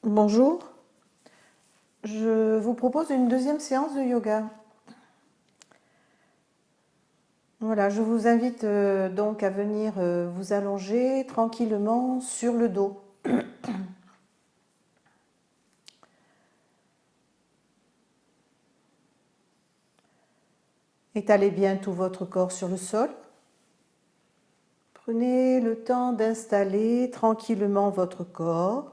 Bonjour, je vous propose une deuxième séance de yoga. Voilà, je vous invite donc à venir vous allonger tranquillement sur le dos. Étalez bien tout votre corps sur le sol. Prenez le temps d'installer tranquillement votre corps.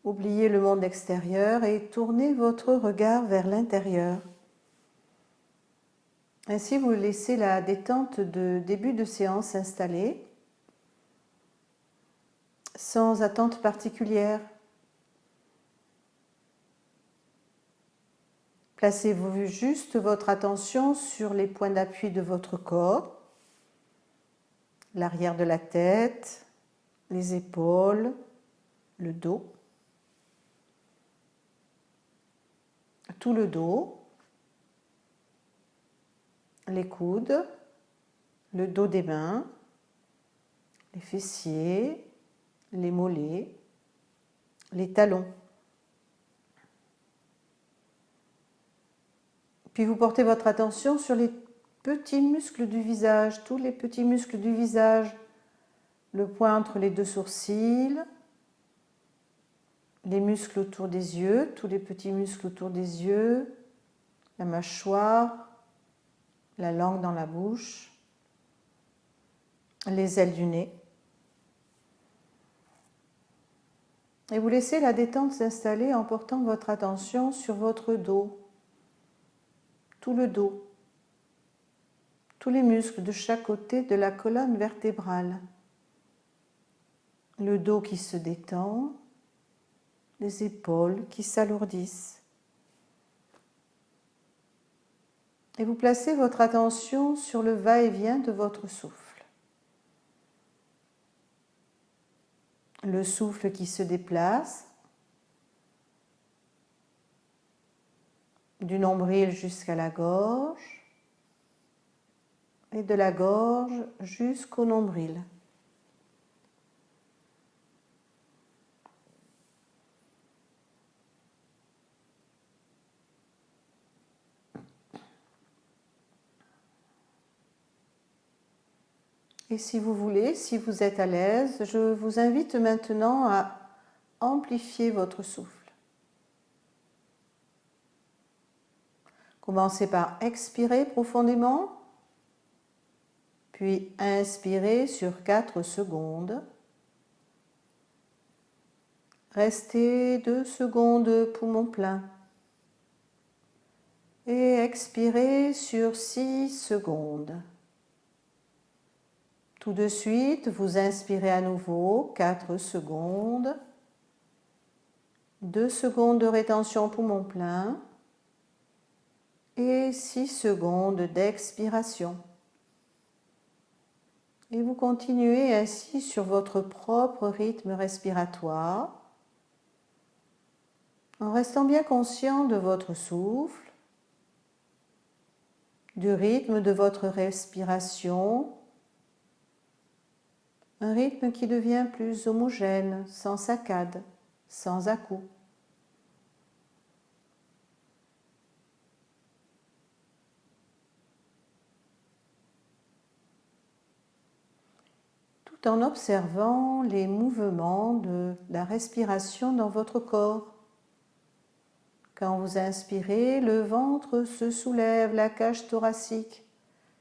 Oubliez le monde extérieur et tournez votre regard vers l'intérieur. Ainsi, vous laissez la détente de début de séance s'installer, sans attente particulière. Placez-vous juste votre attention sur les points d'appui de votre corps, l'arrière de la tête, les épaules, le dos, tout le dos, les coudes, le dos des mains, les fessiers, les mollets, les talons. Puis vous portez votre attention sur les petits muscles du visage, tous les petits muscles du visage, le point entre les deux sourcils, les muscles autour des yeux, tous les petits muscles autour des yeux, la mâchoire, la langue dans la bouche, les ailes du nez. Et vous laissez la détente s'installer en portant votre attention sur votre dos, tout le dos, tous les muscles de chaque côté de la colonne vertébrale. Le dos qui se détend, les épaules qui s'alourdissent. Et vous placez votre attention sur le va-et-vient de votre souffle. Le souffle qui se déplace du nombril jusqu'à la gorge et de la gorge jusqu'au nombril. Et si vous voulez, si vous êtes à l'aise, je vous invite maintenant à amplifier votre souffle. Commencez par expirer profondément, puis inspirez sur 4 secondes. Restez 2 secondes poumon plein. Et expirez sur 6 secondes. Tout de suite, vous inspirez à nouveau 4 secondes. 2 secondes de rétention poumon plein. Et 6 secondes d'expiration. Et vous continuez ainsi sur votre propre rythme respiratoire, en restant bien conscient de votre souffle, du rythme de votre respiration, un rythme qui devient plus homogène, sans saccades, sans à-coups. Tout en observant les mouvements de la respiration dans votre corps. Quand vous inspirez, le ventre se soulève, la cage thoracique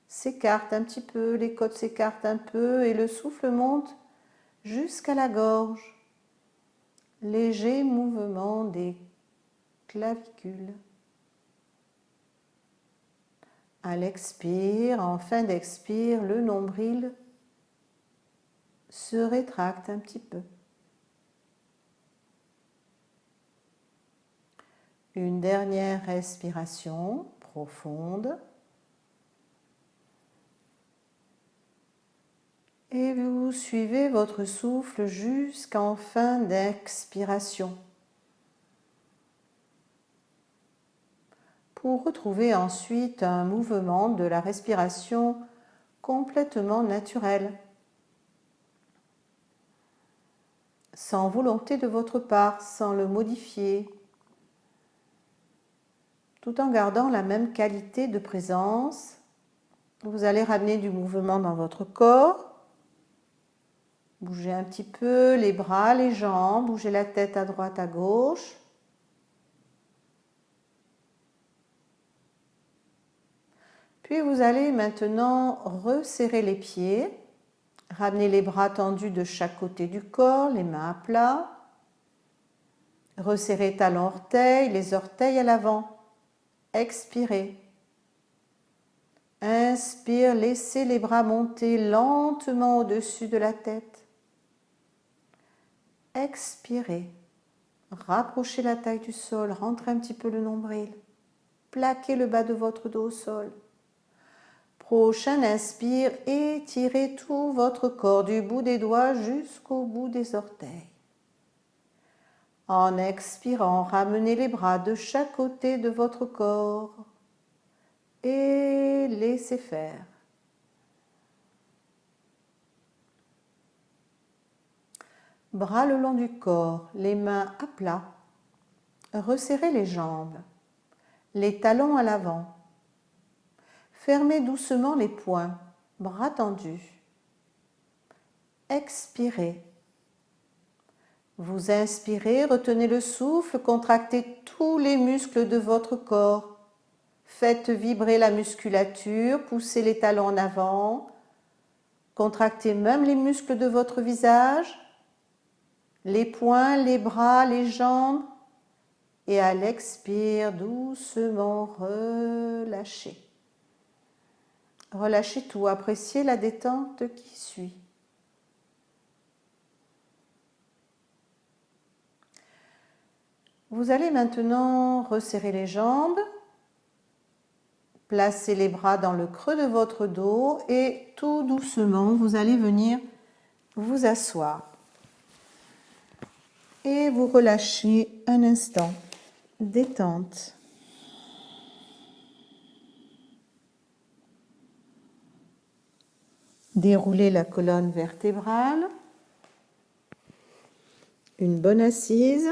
s'écarte un petit peu, les côtes s'écartent un peu et le souffle monte jusqu'à la gorge. Léger mouvement des clavicules. À l'expire, en fin d'expire, le nombril se rétracte un petit peu. Une dernière respiration profonde. Et vous suivez votre souffle jusqu'en fin d'expiration. Pour retrouver ensuite un mouvement de la respiration complètement naturel. sans volonté de votre part, sans le modifier, tout en gardant la même qualité de présence. Vous allez ramener du mouvement dans votre corps. Bougez un petit peu les bras, les jambes, bougez la tête à droite, à gauche. Puis vous allez maintenant resserrer les pieds. Ramenez les bras tendus de chaque côté du corps, les mains à plat. Resserrez talons-orteils, les orteils à l'avant. Expirez. Inspire, laissez les bras monter lentement au-dessus de la tête. Expirez. Rapprochez la taille du sol, rentrez un petit peu le nombril. Plaquez le bas de votre dos au sol. Prochain inspire, étirez tout votre corps du bout des doigts jusqu'au bout des orteils. En expirant, ramenez les bras de chaque côté de votre corps et laissez faire. Bras le long du corps, les mains à plat. Resserrez les jambes, les talons à l'avant. Fermez doucement les poings, bras tendus. Expirez. Vous inspirez, retenez le souffle, contractez tous les muscles de votre corps. Faites vibrer la musculature, poussez les talons en avant. Contractez même les muscles de votre visage, les poings, les bras, les jambes. Et à l'expire, doucement relâchez. Relâchez tout, appréciez la détente qui suit. Vous allez maintenant resserrer les jambes, placer les bras dans le creux de votre dos et tout doucement, vous allez venir vous asseoir. Et vous relâchez un instant. Détente. Déroulez la colonne vertébrale. Une bonne assise.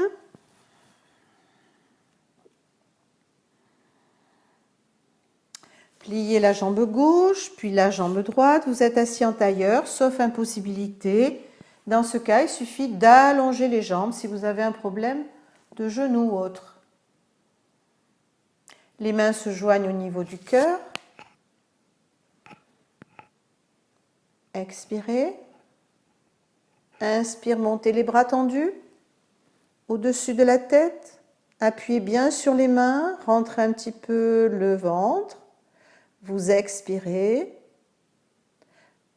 Pliez la jambe gauche, puis la jambe droite. Vous êtes assis en tailleur, sauf impossibilité. Dans ce cas, il suffit d'allonger les jambes si vous avez un problème de genou ou autre. Les mains se joignent au niveau du cœur. Expirez. Inspire, montez les bras tendus au-dessus de la tête. Appuyez bien sur les mains, rentrez un petit peu le ventre. Vous expirez.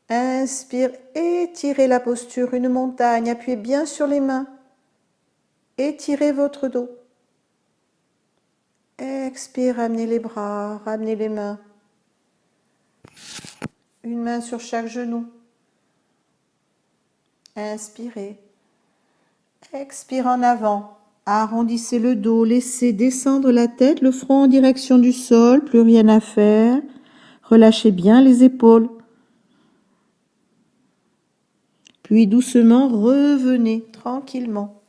Inspire, étirez la posture, une montagne. Appuyez bien sur les mains. Étirez votre dos. Expire, ramenez les bras, ramenez les mains. Une main sur chaque genou. Inspirez. Expire en avant. Arrondissez le dos, laissez descendre la tête, le front en direction du sol, plus rien à faire. Relâchez bien les épaules. Puis doucement, revenez tranquillement.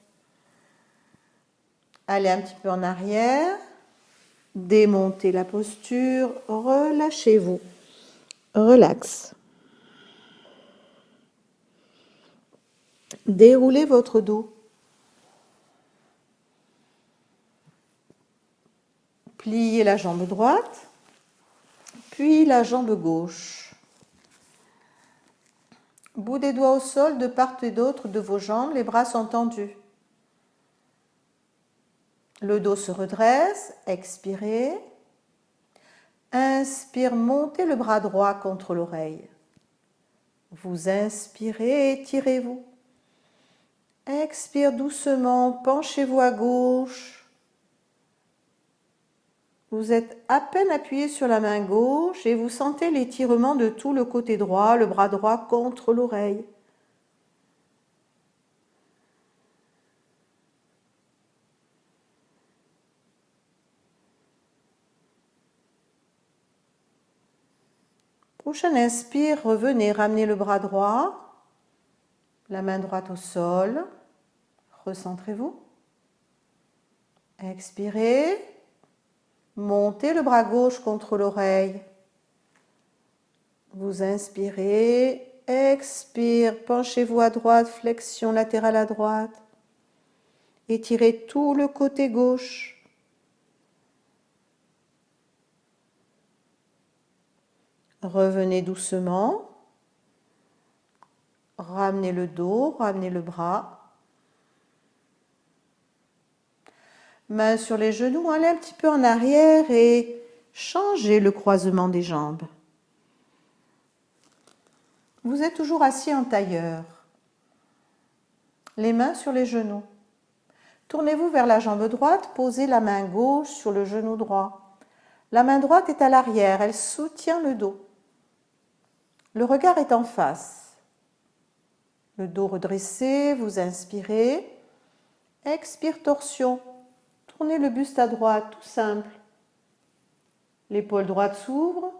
Allez un petit peu en arrière. Démontez la posture. Relâchez-vous. Relax. Déroulez votre dos. Pliez la jambe droite, puis la jambe gauche. Bout des doigts au sol de part et d'autre de vos jambes, les bras sont tendus. Le dos se redresse, expirez. Inspire, montez le bras droit contre l'oreille. Vous inspirez, étirez-vous. Expire doucement, penchez-vous à gauche. Vous êtes à peine appuyé sur la main gauche et vous sentez l'étirement de tout le côté droit, le bras droit contre l'oreille. Prochain inspire, revenez, ramenez le bras droit, la main droite au sol. Recentrez-vous. Expirez. Montez le bras gauche contre l'oreille. Vous inspirez. Expire. Penchez-vous à droite. Flexion latérale à droite. Étirez tout le côté gauche. Revenez doucement. Ramenez le dos, ramenez le bras. Main sur les genoux, allez un petit peu en arrière et changez le croisement des jambes. Vous êtes toujours assis en tailleur. Les mains sur les genoux. Tournez-vous vers la jambe droite, posez la main gauche sur le genou droit. La main droite est à l'arrière, elle soutient le dos. Le regard est en face. Le dos redressé, vous inspirez. Expire, torsion. Tournez le buste à droite, tout simple. L'épaule droite s'ouvre.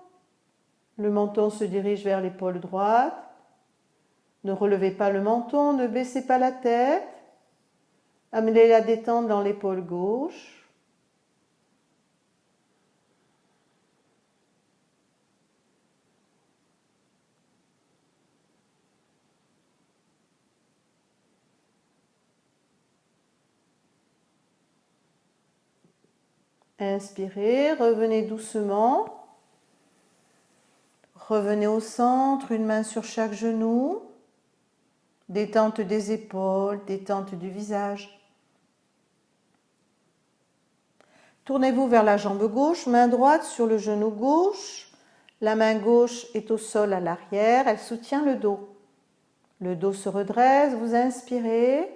Le menton se dirige vers l'épaule droite. Ne relevez pas le menton, ne baissez pas la tête. Amenez la détente dans l'épaule gauche. Inspirez, revenez doucement. Revenez au centre, une main sur chaque genou. Détente des épaules, détente du visage. Tournez-vous vers la jambe gauche, main droite sur le genou gauche. La main gauche est au sol à l'arrière, elle soutient le dos. Le dos se redresse, vous inspirez.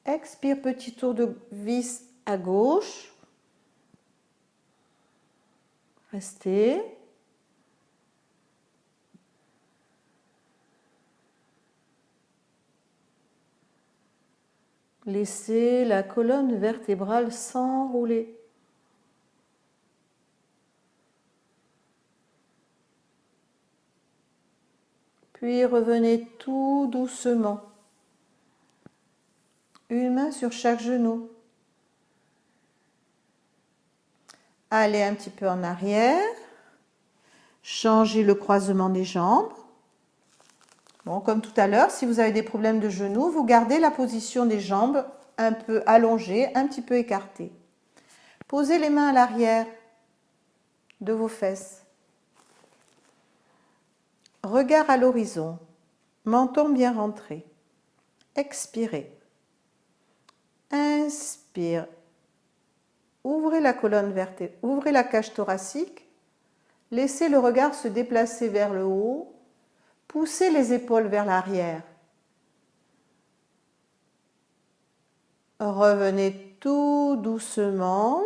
Expire, petit tour de vis à gauche. Restez. Laissez la colonne vertébrale s'enrouler. Puis revenez tout doucement. Une main sur chaque genou. Allez un petit peu en arrière. Changez le croisement des jambes. Bon, comme tout à l'heure, si vous avez des problèmes de genoux, vous gardez la position des jambes un peu allongées, un petit peu écartées. Posez les mains à l'arrière de vos fesses. Regard à l'horizon, menton bien rentré. Expirez. Inspire. Ouvrez la colonne vertébrale, ouvrez la cage thoracique. Laissez le regard se déplacer vers le haut. Poussez les épaules vers l'arrière. Revenez tout doucement.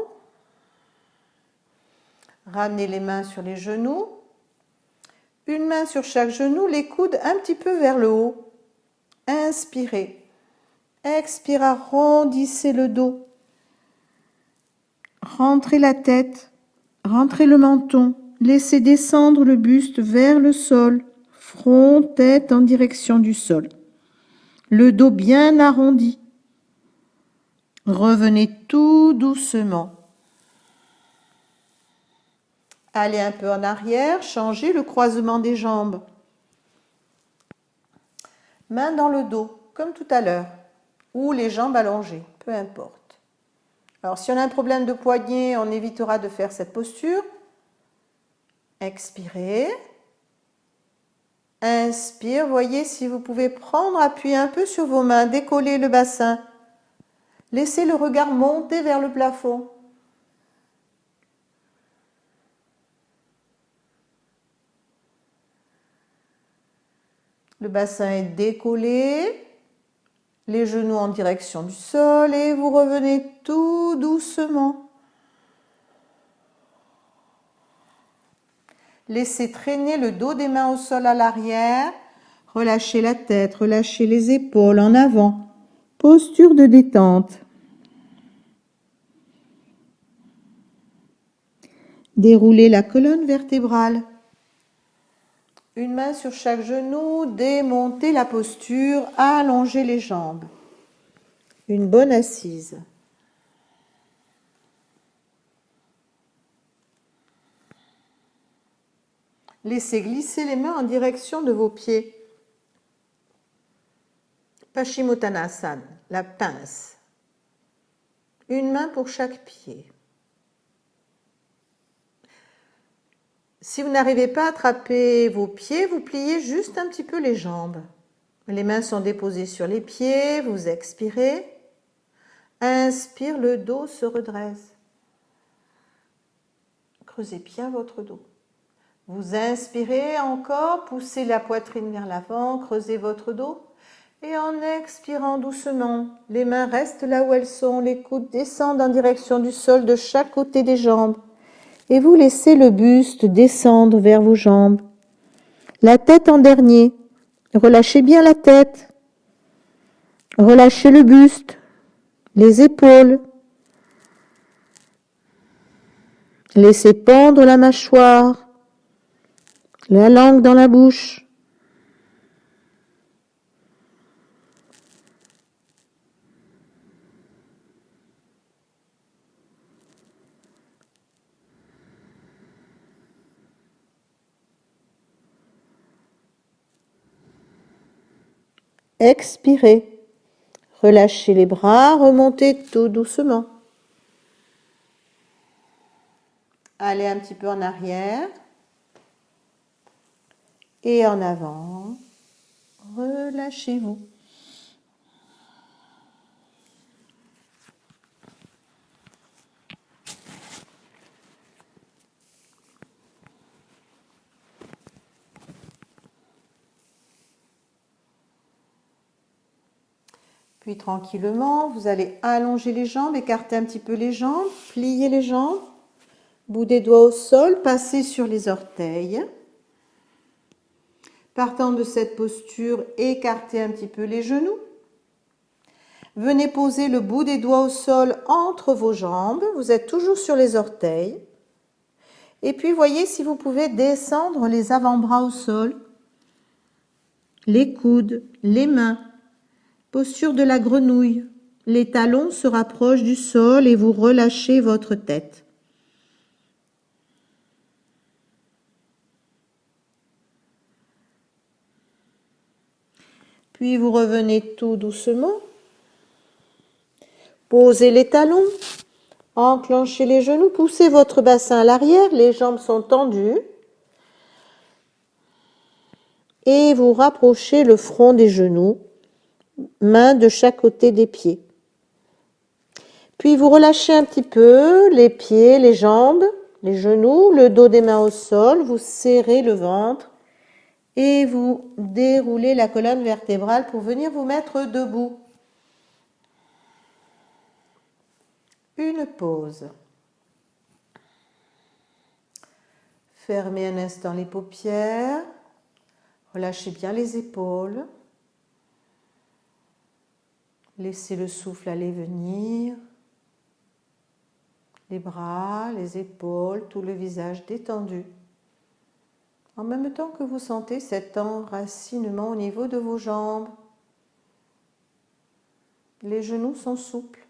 Ramenez les mains sur les genoux. Une main sur chaque genou, les coudes un petit peu vers le haut. Inspirez. Expirez, arrondissez le dos. Rentrez la tête. Rentrez le menton. Laissez descendre le buste vers le sol. Front, tête en direction du sol. Le dos bien arrondi. Revenez tout doucement. Allez un peu en arrière, changez le croisement des jambes. Main dans le dos, comme tout à l'heure, ou les jambes allongées, peu importe. Alors si on a un problème de poignet, on évitera de faire cette posture. Expirez. Inspire, voyez si vous pouvez prendre appui un peu sur vos mains, décoller le bassin. Laissez le regard monter vers le plafond. Le bassin est décollé, les genoux en direction du sol et vous revenez tout doucement. Laissez traîner le dos des mains au sol à l'arrière. Relâchez la tête, relâchez les épaules en avant. Posture de détente. Déroulez la colonne vertébrale. Une main sur chaque genou, démontez la posture, allongez les jambes. une bonne assise. Laissez glisser les mains en direction de vos pieds. Paschimottanasana, la pince. Une main pour chaque pied. Si vous n'arrivez pas à attraper vos pieds, vous pliez juste un petit peu les jambes. Les mains sont déposées sur les pieds, vous expirez. Inspire, le dos se redresse. Creusez bien votre dos. Vous inspirez encore, poussez la poitrine vers l'avant, creusez votre dos. Et en expirant doucement, les mains restent là où elles sont, les coudes descendent en direction du sol de chaque côté des jambes. Et vous laissez le buste descendre vers vos jambes. La tête en dernier. Relâchez bien la tête. Relâchez le buste, les épaules. Laissez pendre la mâchoire, la langue dans la bouche. Expirez. Relâchez les bras, remontez tout doucement. Allez un petit peu en arrière et en avant. Relâchez-vous. Puis tranquillement, vous allez allonger les jambes, écarter un petit peu les jambes, plier les jambes, bout des doigts au sol, passer sur les orteils. Partant de cette posture, écartez un petit peu les genoux. Venez poser le bout des doigts au sol entre vos jambes. Vous êtes toujours sur les orteils. Et puis, voyez si vous pouvez descendre les avant-bras au sol, les coudes, les mains. Posture de la grenouille. Les talons se rapprochent du sol et vous relâchez votre tête. Puis vous revenez tout doucement. Posez les talons. Enclenchez les genoux. Poussez votre bassin à l'arrière. Les jambes sont tendues. Et vous rapprochez le front des genoux. Mains de chaque côté des pieds. Puis vous relâchez un petit peu les pieds, les jambes, les genoux, le dos des mains au sol. Vous serrez le ventre et vous déroulez la colonne vertébrale pour venir vous mettre debout. Une pause. Fermez un instant les paupières. Relâchez bien les épaules. Laissez le souffle aller venir. Les bras, les épaules, tout le visage détendu. En même temps que vous sentez cet enracinement au niveau de vos jambes. Les genoux sont souples.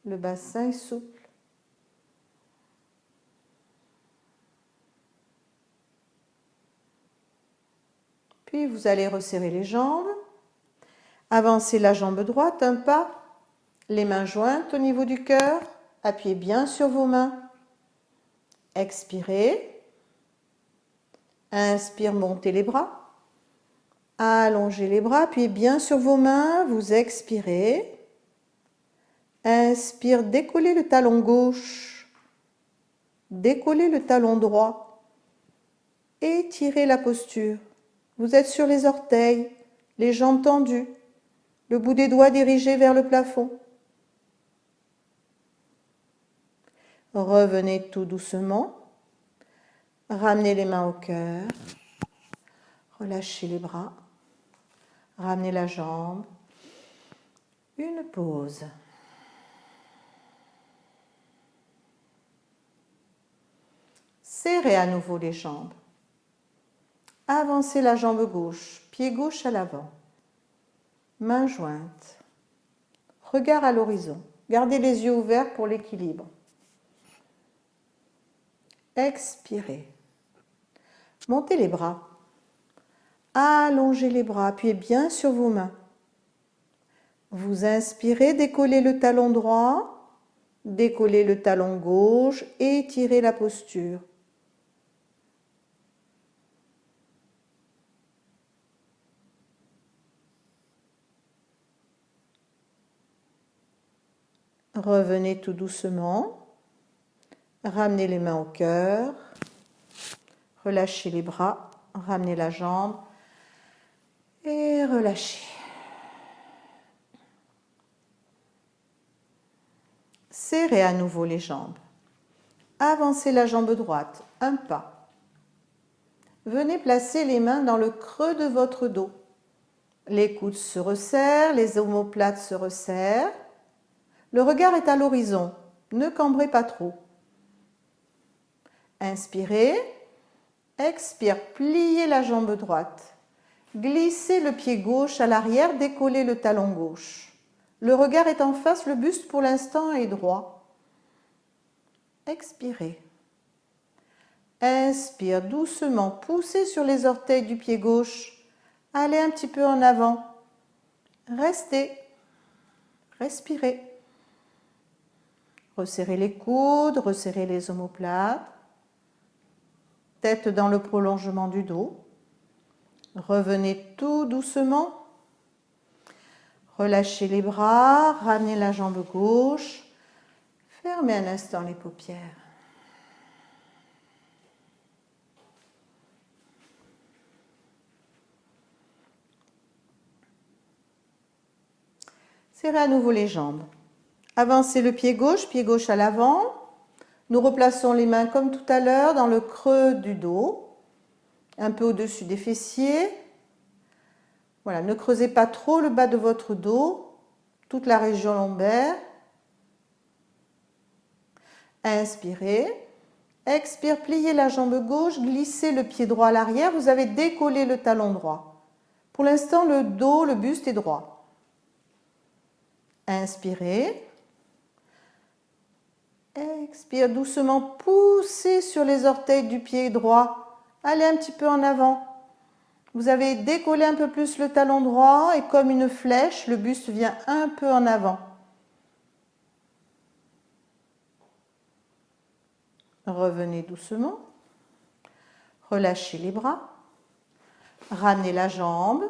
Le bassin est souple. Puis vous allez resserrer les jambes. Avancez la jambe droite un pas. Les mains jointes au niveau du cœur. Appuyez bien sur vos mains. Expirez. Inspire, montez les bras. Allongez les bras, appuyez bien sur vos mains. Vous expirez. Inspire, décollez le talon gauche. Décollez le talon droit. Étirez la posture. Vous êtes sur les orteils, les jambes tendues, le bout des doigts dirigé vers le plafond. Revenez tout doucement. Ramenez les mains au cœur. Relâchez les bras. Ramenez la jambe. Une pause. Serrez à nouveau les jambes. Avancez la jambe gauche, pied gauche à l'avant. Main jointe. Regard à l'horizon. Gardez les yeux ouverts pour l'équilibre. Expirez. Montez les bras. Allongez les bras. Appuyez bien sur vos mains. Vous inspirez, décollez le talon droit, décollez le talon gauche, étirez la posture. Revenez tout doucement. Ramenez les mains au cœur. Relâchez les bras. Ramenez la jambe. Et relâchez. Serrez à nouveau les jambes. Avancez la jambe droite, un pas. Venez placer les mains dans le creux de votre dos. Les coudes se resserrent, les omoplates se resserrent. Le regard est à l'horizon. Ne cambrez pas trop. Inspirez. Expire, pliez la jambe droite. Glissez le pied gauche à l'arrière, décollez le talon gauche. Le regard est en face, le buste pour l'instant est droit. Expirez. Inspire doucement, poussez sur les orteils du pied gauche. Allez un petit peu en avant. Restez. Respirez. Resserrez les coudes, resserrez les omoplates. Tête dans le prolongement du dos. Revenez tout doucement. Relâchez les bras, ramenez la jambe gauche. Fermez un instant les paupières. Serrez à nouveau les jambes. Avancez le pied gauche à l'avant. Nous replaçons les mains comme tout à l'heure dans le creux du dos, un peu au-dessus des fessiers. Voilà, ne creusez pas trop le bas de votre dos, toute la région lombaire. Inspirez. Expire, pliez la jambe gauche, glissez le pied droit à l'arrière. Vous avez décollé le talon droit. Pour l'instant, le dos, le buste est droit. Inspirez. Expire doucement, poussez sur les orteils du pied droit. Allez un petit peu en avant. Vous avez décollé un peu plus le talon droit et comme une flèche, le buste vient un peu en avant. Revenez doucement. Relâchez les bras. Ramenez la jambe.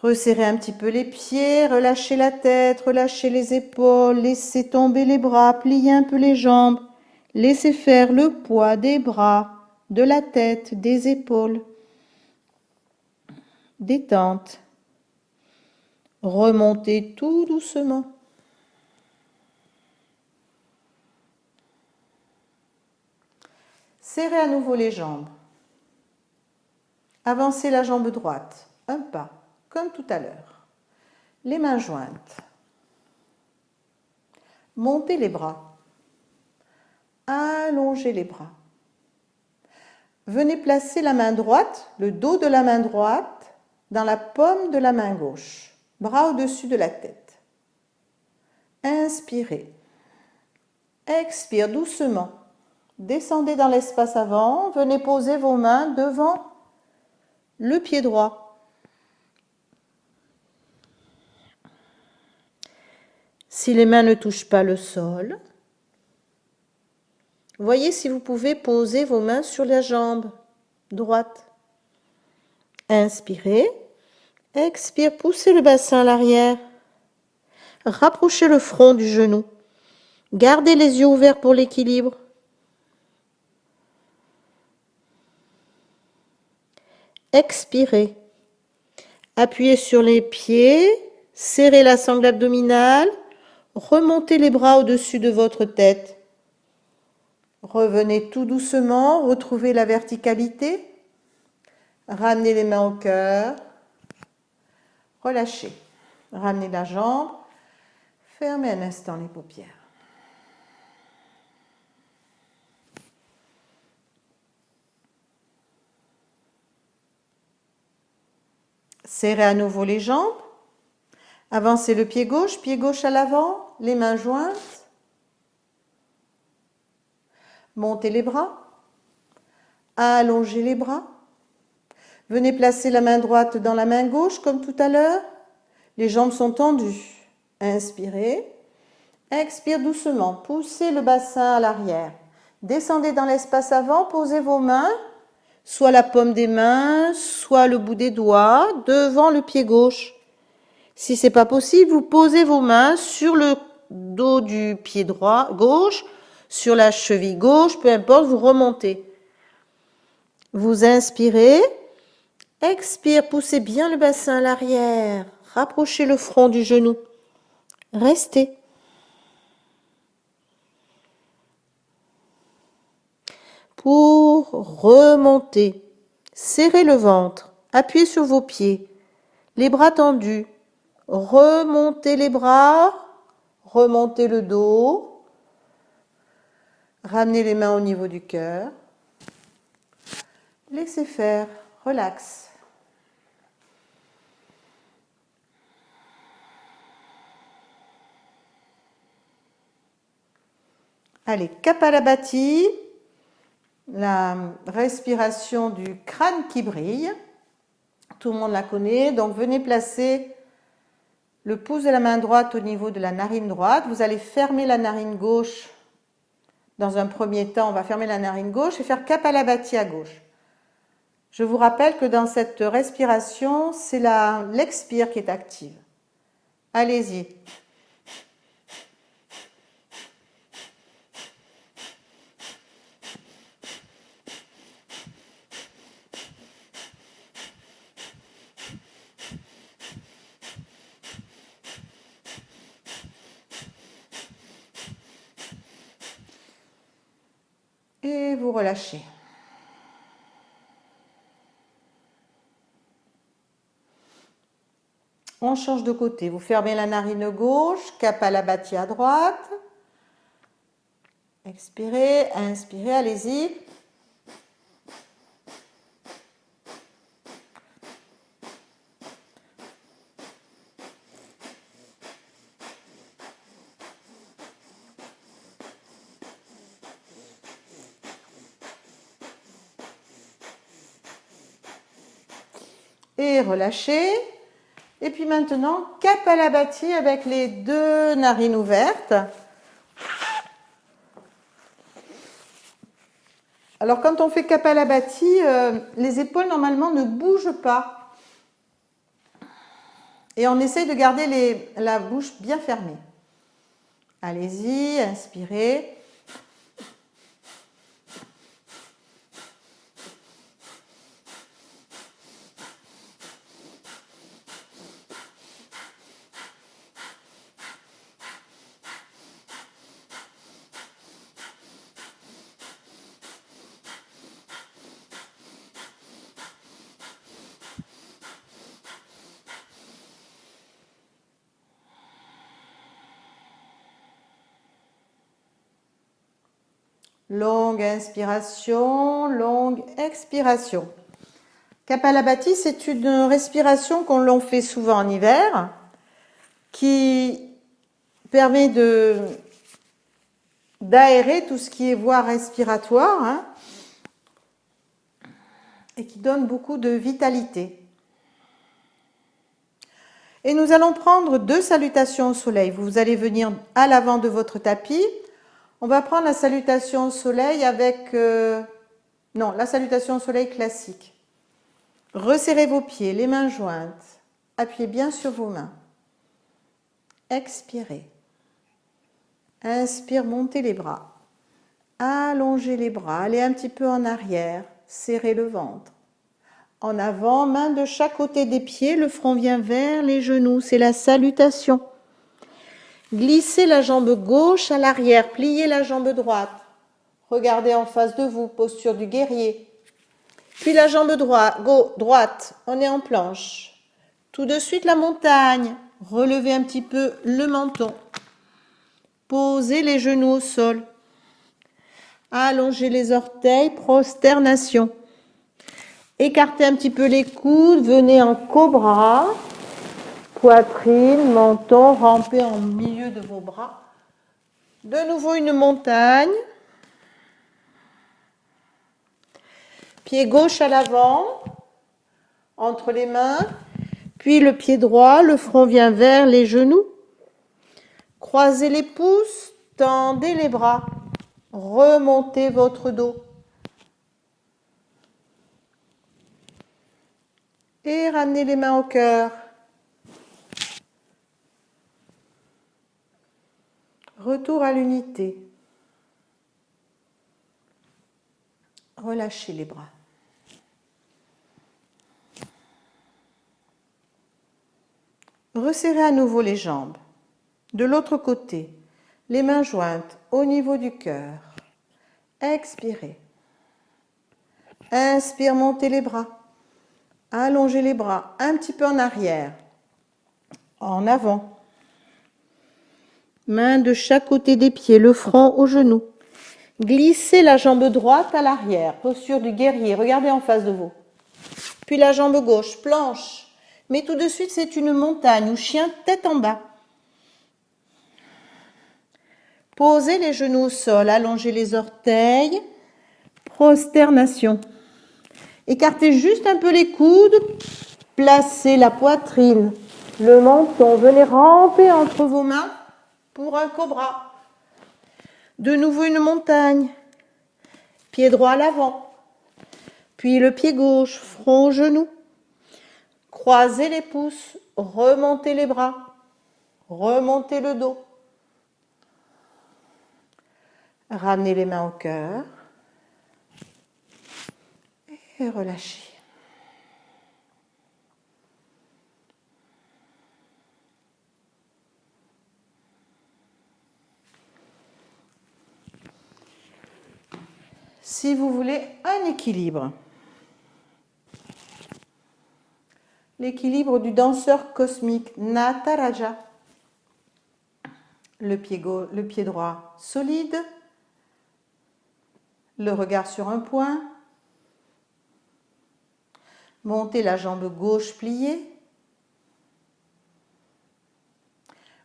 Resserrez un petit peu les pieds, relâchez la tête, relâchez les épaules, laissez tomber les bras, pliez un peu les jambes. Laissez faire le poids des bras, de la tête, des épaules. Détente. Remontez tout doucement. Serrez à nouveau les jambes. Avancez la jambe droite, un pas, comme tout à l'heure. Les mains jointes. Montez les bras. Allongez les bras. Venez placer la main droite, le dos de la main droite, dans la paume de la main gauche. Bras au-dessus de la tête. Inspirez. Expire doucement. Descendez dans l'espace avant. Venez poser vos mains devant le pied droit. Si les mains ne touchent pas le sol, voyez si vous pouvez poser vos mains sur la jambe droite. Inspirez. Expire, poussez le bassin à l'arrière. Rapprochez le front du genou. Gardez les yeux ouverts pour l'équilibre. Expirez. Appuyez sur les pieds, serrez la sangle abdominale, remontez les bras au-dessus de votre tête. Revenez tout doucement, retrouvez la verticalité. Ramenez les mains au cœur. Relâchez. Ramenez la jambe. Fermez un instant les paupières. Serrez à nouveau les jambes. Avancez le pied gauche à l'avant, les mains jointes. Montez les bras. Allongez les bras. Venez placer la main droite dans la main gauche comme tout à l'heure. Les jambes sont tendues. Inspirez. Expire doucement. Poussez le bassin à l'arrière. Descendez dans l'espace avant. Posez vos mains, soit la paume des mains, soit le bout des doigts, devant le pied gauche. Si c'est pas possible, vous posez vos mains sur le dos du pied droit, gauche, sur la cheville gauche, peu importe, vous remontez. Vous inspirez. Expire, poussez bien le bassin à l'arrière. Rapprochez le front du genou. Restez. Pour remonter, serrez le ventre. Appuyez sur vos pieds. Les bras tendus. Remontez les bras. Remontez le dos. Ramenez les mains au niveau du cœur. Laissez faire. Relax. Allez, Kapalabhati, la respiration du crâne qui brille. Tout le monde la connaît. Donc, venez placer le pouce de la main droite au niveau de la narine droite. Vous allez fermer la narine gauche. Dans un premier temps, on va fermer la narine gauche et faire Kapalabhati à gauche. Je vous rappelle que dans cette respiration, c'est l'expire qui est active. Allez-y. Et vous relâchez. On change de côté. Vous fermez la narine gauche, Kapalabhati à droite. Expirez, inspirez, allez-y. Et relâchez. Et puis maintenant, Kapalabhati avec les deux narines ouvertes. Alors quand on fait Kapalabhati, les épaules normalement ne bougent pas. Et on essaye de garder la bouche bien fermée. Allez-y, inspirez. Longue inspiration, longue expiration. Kapalabhati, c'est une respiration qu'on l'on fait souvent en hiver, qui permet d'aérer tout ce qui est voie respiratoire, hein, et qui donne beaucoup de vitalité. Et nous allons prendre 2 salutations au soleil. Vous allez venir à l'avant de votre tapis. On va prendre la salutation au soleil avec... la salutation au soleil classique. Resserrez vos pieds, les mains jointes. Appuyez bien sur vos mains. Expirez. Inspire, montez les bras. Allongez les bras, allez un petit peu en arrière. Serrez le ventre. En avant, main de chaque côté des pieds, le front vient vers les genoux. C'est la salutation. Glissez la jambe gauche à l'arrière, pliez la jambe droite. Regardez en face de vous, posture du guerrier. Puis la jambe droite, on est en planche. Tout de suite la montagne, relevez un petit peu le menton. Posez les genoux au sol. Allongez les orteils, prosternation. Écartez un petit peu les coudes, venez en cobra. Poitrine, menton, rampez en milieu de vos bras. De nouveau une montagne. Pied gauche à l'avant, entre les mains. Puis le pied droit, le front vient vers les genoux. Croisez les pouces, tendez les bras. Remontez votre dos. Et ramenez les mains au cœur. Retour à l'unité. Relâchez les bras. Resserrez à nouveau les jambes. De l'autre côté, les mains jointes au niveau du cœur. Expirez. Inspire, montez les bras. Allongez les bras un petit peu en arrière. En avant. Main de chaque côté des pieds, le front aux genoux. Glissez la jambe droite à l'arrière, posture du guerrier. Regardez en face de vous. Puis la jambe gauche, planche. Mais tout de suite, c'est une montagne ou chien tête en bas. Posez les genoux au sol, allongez les orteils. Prosternation. Écartez juste un peu les coudes. Placez la poitrine, le menton. Venez ramper entre vos mains pour un cobra. De nouveau une montagne. Pied droit à l'avant. Puis le pied gauche, front aux genoux. Croisez les pouces, remontez les bras, remontez le dos. Ramenez les mains au cœur et relâchez. Si vous voulez un équilibre, l'équilibre du danseur cosmique Nataraja, le pied droit solide, le regard sur un point, montez la jambe gauche pliée,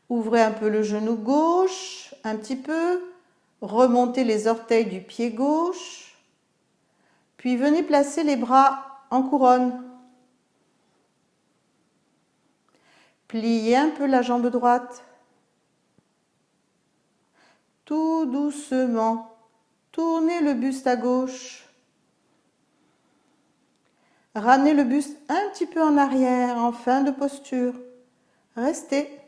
ouvrez un peu le genou gauche, un petit peu, remontez les orteils du pied gauche, puis venez placer les bras en couronne. Pliez un peu la jambe droite. Tout doucement, tournez le buste à gauche. Ramenez le buste un petit peu en arrière, en fin de posture. Restez.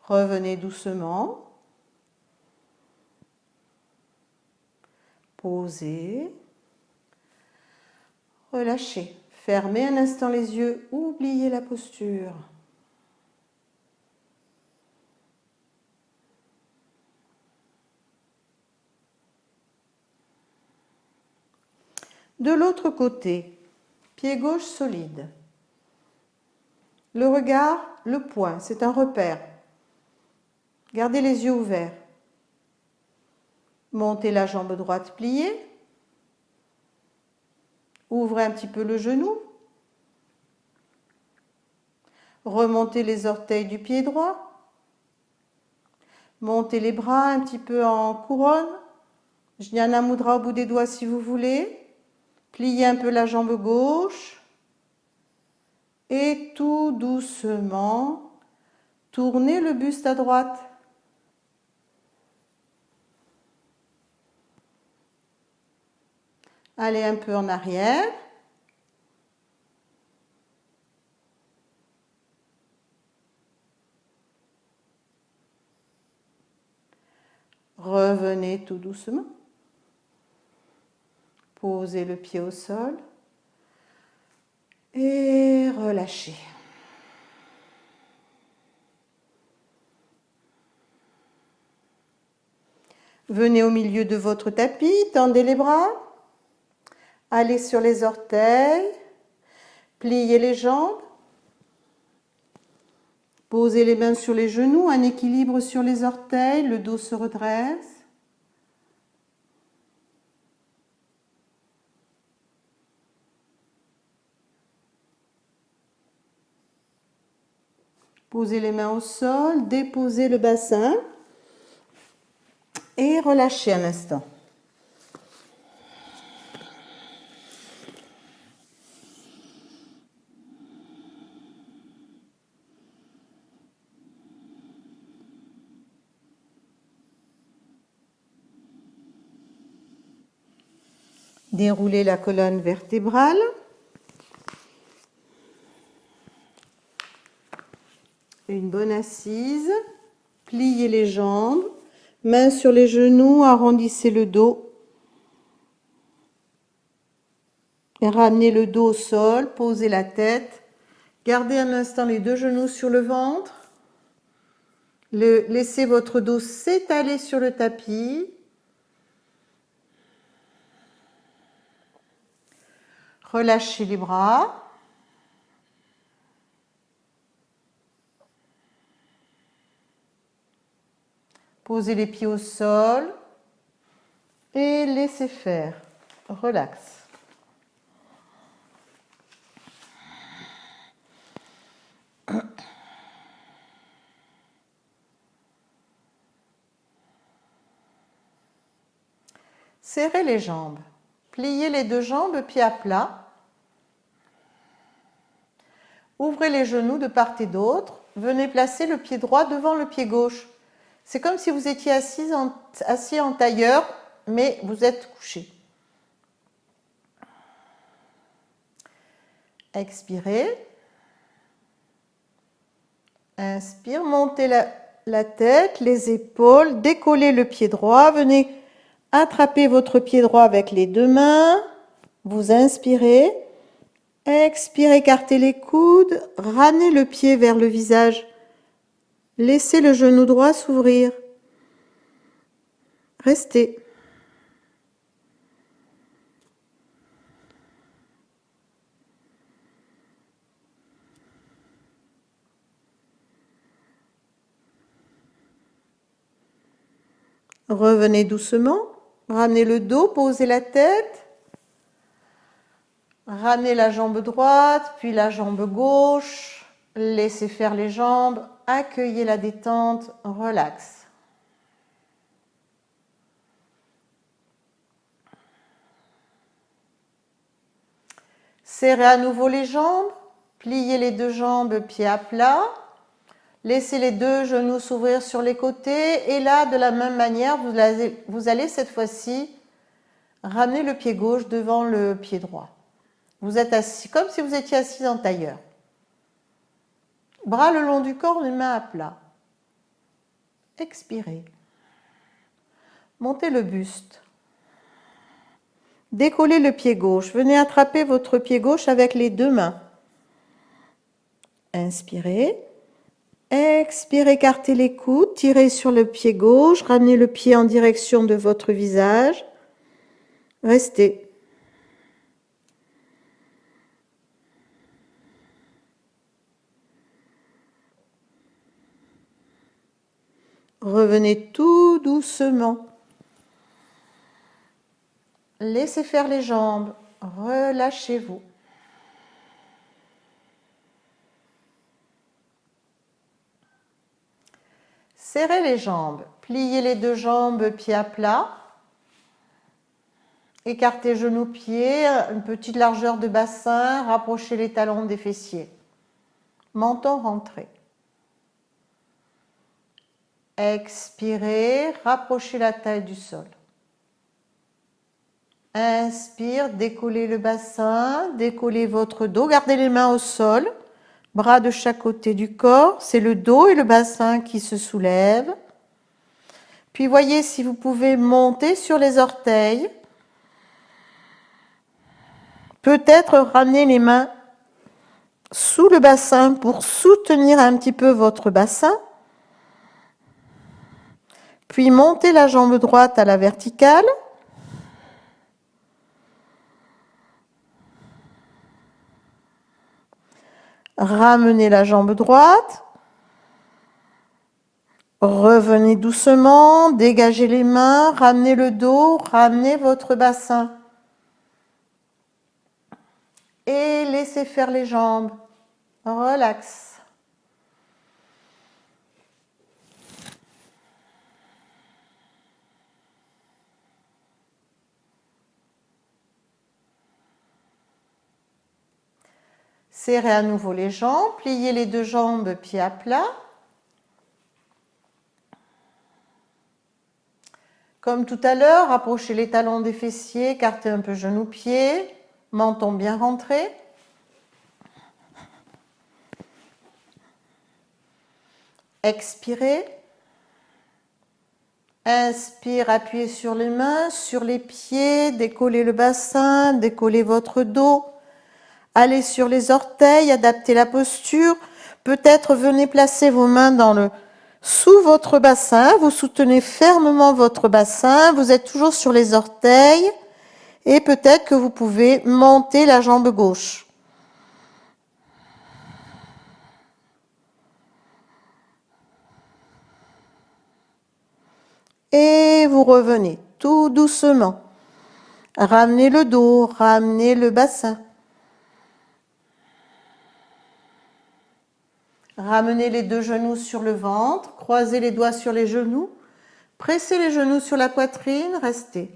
Revenez doucement. Posez. Relâchez. Fermez un instant les yeux. Oubliez la posture. De l'autre côté, pied gauche solide. Le regard, le poing, c'est un repère. Gardez les yeux ouverts. Montez la jambe droite pliée. Ouvrez un petit peu le genou. Remontez les orteils du pied droit. Montez les bras un petit peu en couronne. Jnana Mudra au bout des doigts si vous voulez. Pliez un peu la jambe gauche. Et tout doucement, tournez le buste à droite. Allez un peu en arrière. Revenez tout doucement. Posez le pied au sol. Et relâchez. Venez au milieu de votre tapis, tendez les bras. Allez sur les orteils, pliez les jambes, posez les mains sur les genoux, un équilibre sur les orteils, le dos se redresse. Posez les mains au sol, déposez le bassin et relâchez un instant. Déroulez la colonne vertébrale. Une bonne assise. Pliez les jambes. Mains sur les genoux, arrondissez le dos. Et ramenez le dos au sol, posez la tête. Gardez un instant les deux genoux sur le ventre. Laissez votre dos s'étaler sur le tapis. Relâchez les bras. Posez les pieds au sol et laissez faire. Relax. Serrez les jambes. Pliez les deux jambes, pieds à plat. Ouvrez les genoux de part et d'autre. Venez placer le pied droit devant le pied gauche. C'est comme si vous étiez assis en tailleur, mais vous êtes couché. Expirez. Inspire, montez la tête, les épaules, décollez le pied droit. Venez attraper votre pied droit avec les deux mains. Vous inspirez. Expirez, écartez les coudes. Ramenez le pied vers le visage. Laissez le genou droit s'ouvrir. Restez. Revenez doucement. Ramenez le dos, posez la tête. Ramenez la jambe droite, puis la jambe gauche. Laissez faire les jambes. Accueillez la détente. Relax. Serrez à nouveau les jambes. Pliez les deux jambes, pieds à plat. Laissez les deux genoux s'ouvrir sur les côtés. Et là, de la même manière, vous allez cette fois-ci ramener le pied gauche devant le pied droit. Vous êtes assis comme si vous étiez assis en tailleur. Bras le long du corps, les mains à plat. Expirez. Montez le buste. Décollez le pied gauche. Venez attraper votre pied gauche avec les deux mains. Inspirez. Expirez, écartez les coudes. Tirez sur le pied gauche. Ramenez le pied en direction de votre visage. Restez. Revenez tout doucement. Laissez faire les jambes. Relâchez-vous. Serrez les jambes. Pliez les deux jambes, pieds à plat. Écartez genoux-pieds, une petite largeur de bassin. Rapprochez les talons des fessiers. Menton rentré. Expirez, rapprochez la taille du sol. Inspire, décollez le bassin, décollez votre dos, gardez les mains au sol, bras de chaque côté du corps, c'est le dos et le bassin qui se soulèvent. Puis voyez si vous pouvez monter sur les orteils. Peut-être ramener les mains sous le bassin pour soutenir un petit peu votre bassin. Puis montez la jambe droite à la verticale. Ramenez la jambe droite. Revenez doucement, dégagez les mains, ramenez le dos, ramenez votre bassin. Et laissez faire les jambes. Relax. Serrez à nouveau les jambes, pliez les deux jambes pieds à plat. Comme tout à l'heure, rapprochez les talons des fessiers, écartez un peu genou-pied, menton bien rentré. Expirez. Inspire, appuyez sur les mains, sur les pieds, décollez le bassin, décollez votre dos. Allez sur les orteils, adaptez la posture. Peut-être venez placer vos mains sous votre bassin. Vous soutenez fermement votre bassin. Vous êtes toujours sur les orteils. Et peut-être que vous pouvez monter la jambe gauche. Et vous revenez tout doucement. Ramenez le dos, ramenez le bassin. Ramenez les deux genoux sur le ventre, croisez les doigts sur les genoux, pressez les genoux sur la poitrine, restez.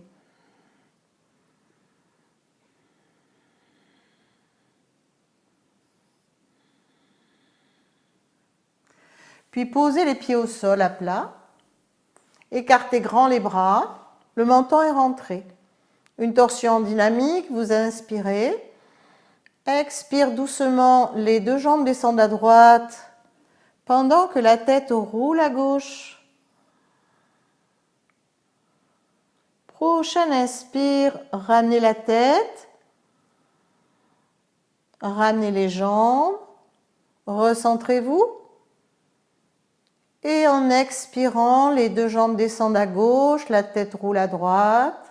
Puis posez les pieds au sol à plat. Écartez grand les bras, le menton est rentré. Une torsion dynamique, vous inspirez. Expire doucement, les deux jambes descendent à droite pendant que la tête roule à gauche. Prochaine inspire, ramenez la tête, ramenez les jambes, recentrez-vous. Et en expirant, les deux jambes descendent à gauche, la tête roule à droite.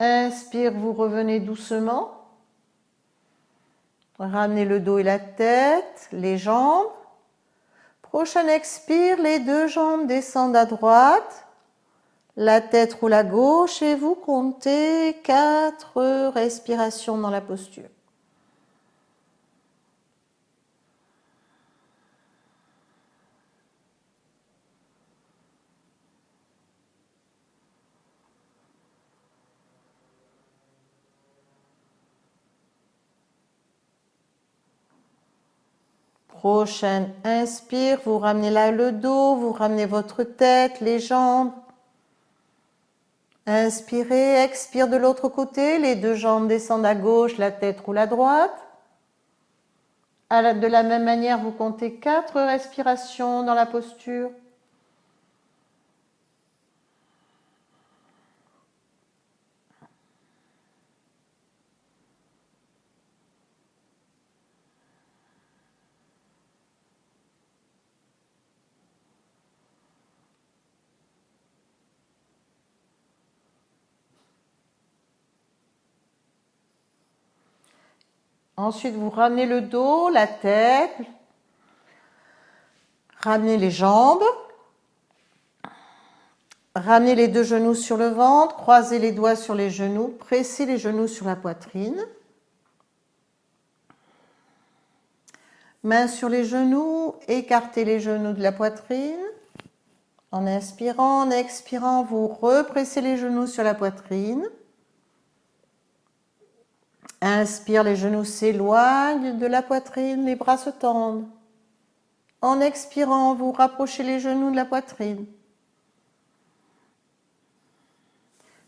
Inspire, vous revenez doucement. Ramenez le dos et la tête, les jambes. Prochaine expire, les deux jambes descendent à droite. La tête roule à gauche et vous comptez 4 respirations dans la posture. Prochaine inspire, vous ramenez là le dos, vous ramenez votre tête, les jambes. Inspirez, expire de l'autre côté, les deux jambes descendent à gauche, la tête roule à droite. De la même manière, vous comptez 4 respirations dans la posture. Ensuite, vous ramenez le dos, la tête, ramenez les jambes, ramenez les deux genoux sur le ventre, croisez les doigts sur les genoux, pressez les genoux sur la poitrine. Mains sur les genoux, écartez les genoux de la poitrine. En inspirant, en expirant, vous repressez les genoux sur la poitrine. Inspire, les genoux s'éloignent de la poitrine, les bras se tendent. En expirant, vous rapprochez les genoux de la poitrine.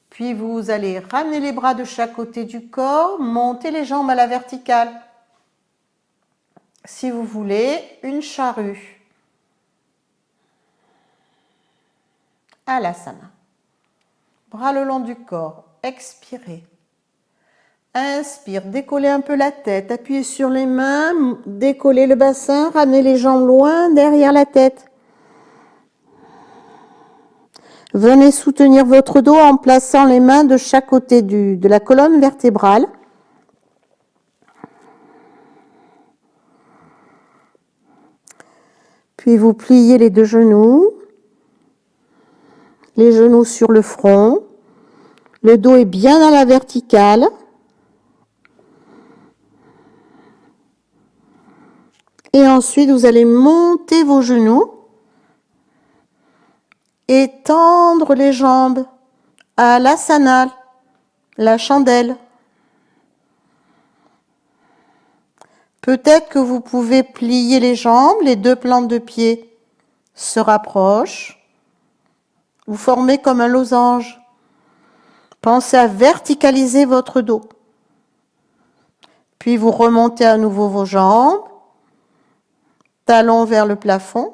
Puis vous allez ramener les bras de chaque côté du corps, monter les jambes à la verticale. Si vous voulez, une charrue. Alasana. Bras le long du corps, expirez. Inspire, décollez un peu la tête, appuyez sur les mains, décollez le bassin, ramenez les jambes loin derrière la tête. Venez soutenir votre dos en plaçant les mains de chaque côté de la colonne vertébrale. Puis vous pliez les deux genoux, les genoux sur le front. Le dos est bien à la verticale. Et ensuite, vous allez monter vos genoux et tendre les jambes à l'asana, la chandelle. Peut-être que vous pouvez plier les jambes, les deux plantes de pied se rapprochent. Vous formez comme un losange. Pensez à verticaliser votre dos. Puis vous remontez à nouveau vos jambes, talons vers le plafond.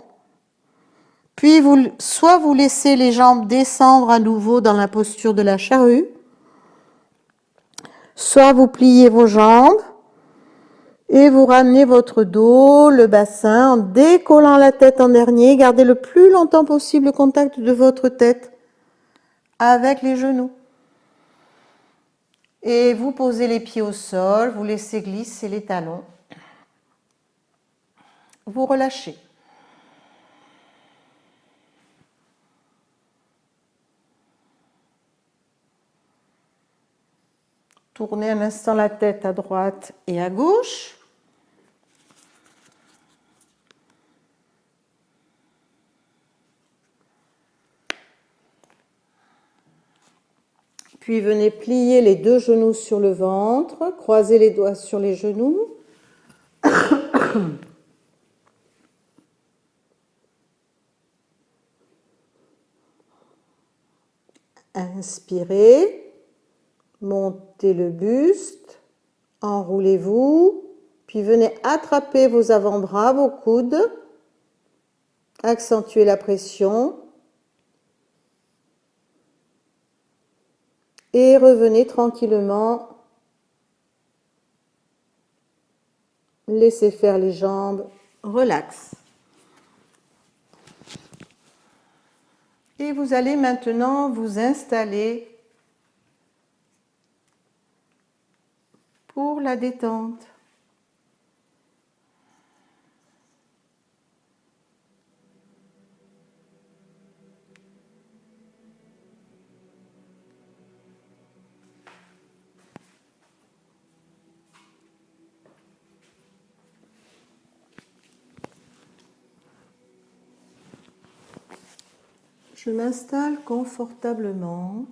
Puis soit vous laissez les jambes descendre à nouveau dans la posture de la charrue, soit vous pliez vos jambes et vous ramenez votre dos, le bassin, en décollant la tête en dernier. Gardez le plus longtemps possible le contact de votre tête avec les genoux. Et vous posez les pieds au sol, vous laissez glisser les talons. Vous relâchez. Tournez un instant la tête à droite et à gauche. Puis venez plier les deux genoux sur le ventre, croisez les doigts sur les genoux. Inspirez, montez le buste, enroulez-vous, puis venez attraper vos avant-bras, vos coudes, accentuez la pression et revenez tranquillement. Laissez faire les jambes, relax. Et vous allez maintenant vous installer pour la détente. Je m'installe confortablement.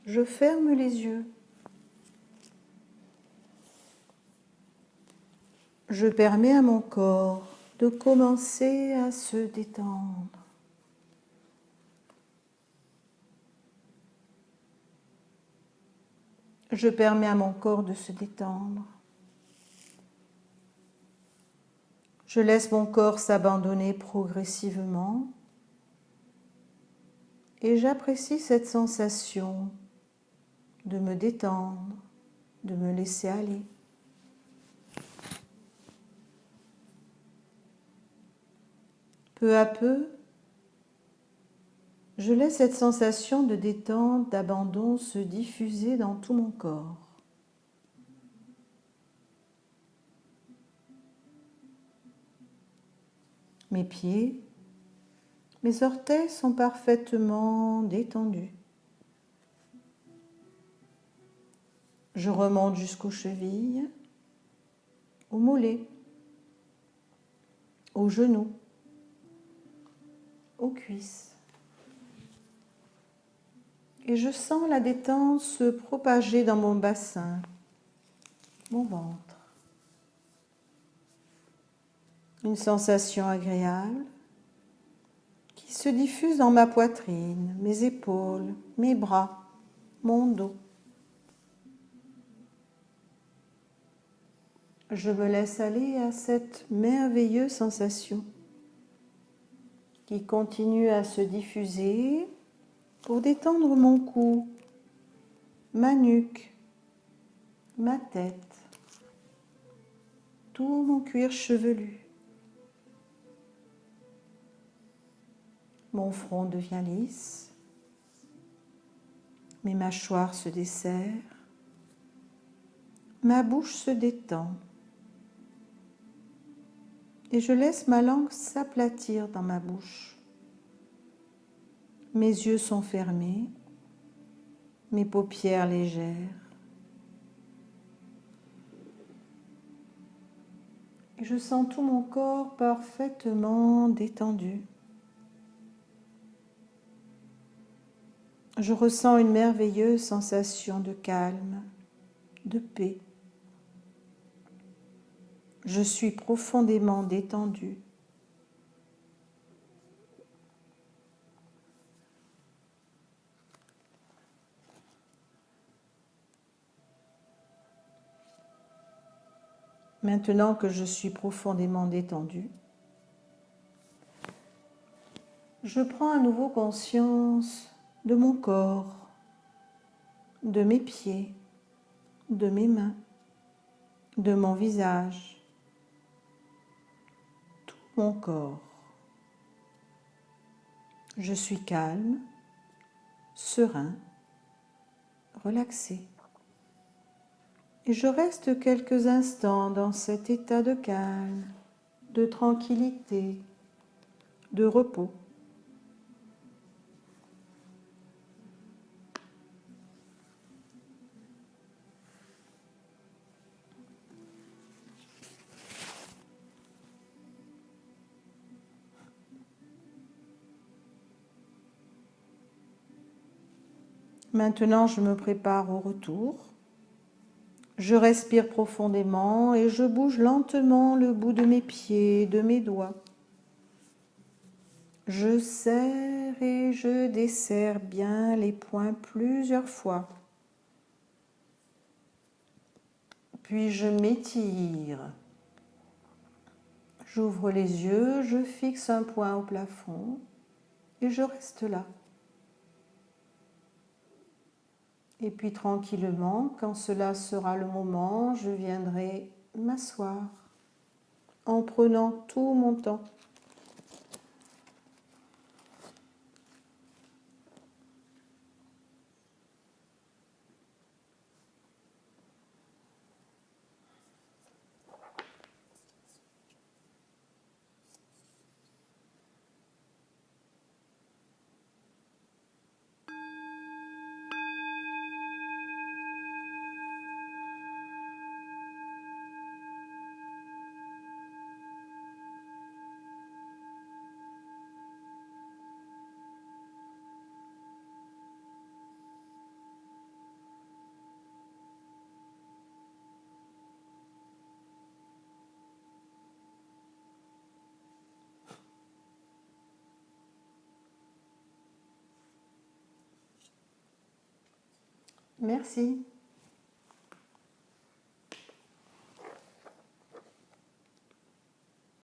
Je ferme les yeux. Je permets à mon corps de commencer à se détendre. Je permets à mon corps de se détendre. Je laisse mon corps s'abandonner progressivement et j'apprécie cette sensation de me détendre, de me laisser aller. Peu à peu, je laisse cette sensation de détente, d'abandon se diffuser dans tout mon corps. Mes pieds, mes orteils sont parfaitement détendus. Je remonte jusqu'aux chevilles, aux mollets, aux genoux, aux cuisses. Et je sens la détente se propager dans mon bassin, mon ventre. Une sensation agréable qui se diffuse dans ma poitrine, mes épaules, mes bras, mon dos. Je me laisse aller à cette merveilleuse sensation qui continue à se diffuser pour détendre mon cou, ma nuque, ma tête, tout mon cuir chevelu. Mon front devient lisse, mes mâchoires se desserrent, ma bouche se détend et je laisse ma langue s'aplatir dans ma bouche. Mes yeux sont fermés, mes paupières légères. Et je sens tout mon corps parfaitement détendu. Je ressens une merveilleuse sensation de calme, de paix. Je suis profondément détendue. Maintenant que je suis profondément détendue, je prends à nouveau conscience de mon corps, de mes pieds, de mes mains, de mon visage, tout mon corps. Je suis calme, serein, relaxé. Et je reste quelques instants dans cet état de calme, de tranquillité, de repos. Maintenant, je me prépare au retour. Je respire profondément et je bouge lentement le bout de mes pieds, de mes doigts. Je serre et je desserre bien les poings plusieurs fois. Puis je m'étire. J'ouvre les yeux, je fixe un point au plafond et je reste là. Et puis tranquillement, quand cela sera le moment, je viendrai m'asseoir en prenant tout mon temps. Merci.